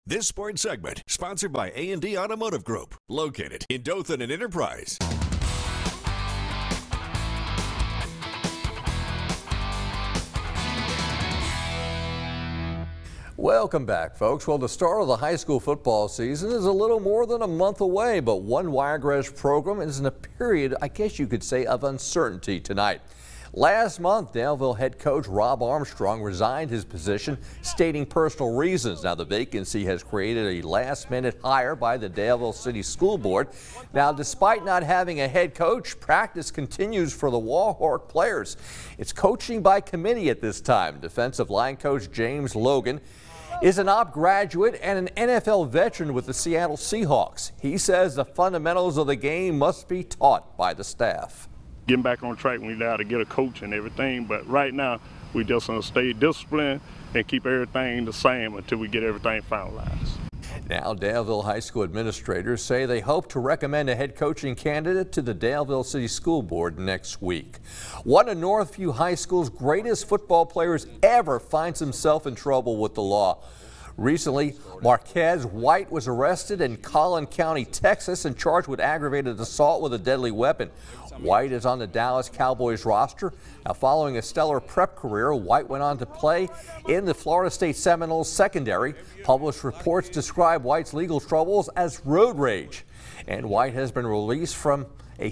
This sports segment sponsored by A&D Automotive Group, located in Dothan and Enterprise. Welcome back, folks. Well, the start of the high school football season is a little more than a month away, but one Wiregrass program is in a period, I guess you could say, of uncertainty tonight. Last month, Daleville head coach Rob Armstrong resigned his position, stating personal reasons. Now, the vacancy has created a last-minute hire by the Daleville City School Board. Now, despite not having a head coach, practice continues for the Warhawk players. It's coaching by committee at this time. Defensive line coach James Logan is an OP graduate and an NFL veteran with the Seattle Seahawks. He says the fundamentals of the game must be taught by the staff. Getting back on track, we need to get a coach and everything, but right now we just want to stay disciplined and keep everything the same until we get everything finalized. Now, Daleville High School administrators say they hope to recommend a head coaching candidate to the Daleville City School Board next week. One of Northview High School's greatest football players ever finds himself in trouble with the law. Recently, Marquez White was arrested in Collin County, Texas, and charged with aggravated assault with a deadly weapon. White is on the Dallas Cowboys roster. Now, following a stellar prep career, White went on to play in the Florida State Seminoles secondary. Published reports describe White's legal troubles as road rage. And White has been released from under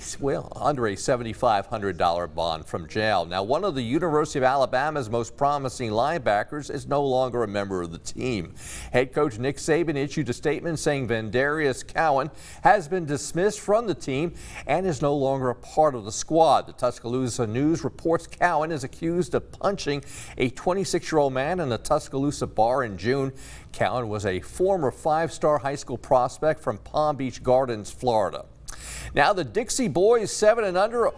a $7,500 bond from jail. Now, one of the University of Alabama's most promising linebackers is no longer a member of the team. Head coach Nick Saban issued a statement saying Vandarius Cowan has been dismissed from the team and is no longer a part of the squad. The Tuscaloosa News reports Cowan is accused of punching a 26-year-old man in a Tuscaloosa bar in June. Cowan was a former five-star high school prospect from Palm Beach Gardens, Florida. Now, the Dixie boys 7 and under,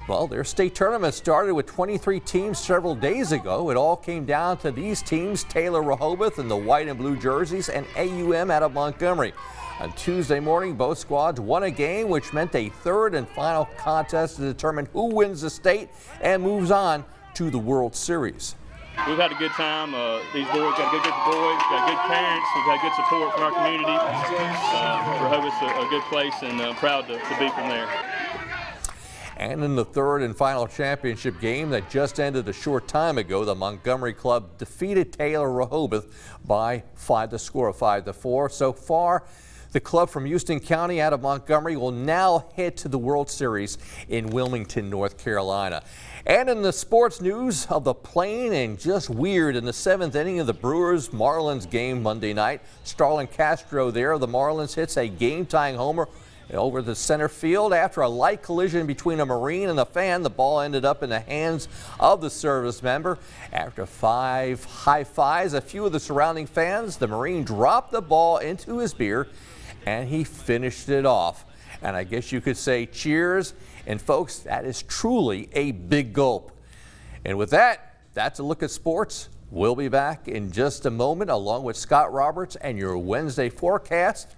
well, their state tournament started with 23 teams several days ago. It all came down to these teams: Taylor Rehoboth in the white and blue jerseys and AUM out of Montgomery. On Tuesday morning, both squads won a game, which meant a third and final contest to determine who wins the state and moves on to the World Series. We've had a good time. These boys got a good group of boys, got good parents. We've had good support from our community. Rehoboth's a good place, and proud to be from there. And in the third and final championship game that just ended a short time ago, the Montgomery club defeated Taylor Rehoboth by the score of 5-4. So far, the club from Houston County out of Montgomery will now head to the World Series in Wilmington, North Carolina. And in the sports news of the plain and just weird, in the 7th inning of the Brewers-Marlins game Monday night, Starlin Castro there of the Marlins hits a game-tying homer over the center field. After a light collision between a Marine and a fan, the ball ended up in the hands of the service member. After 5 high fives, a few of the surrounding fans, the Marine dropped the ball into his beer and he finished it off. And I guess you could say cheers. And folks, that is truly a big gulp. And with that, that's a look at sports. We'll be back in just a moment along with Scott Roberts and your Wednesday forecast.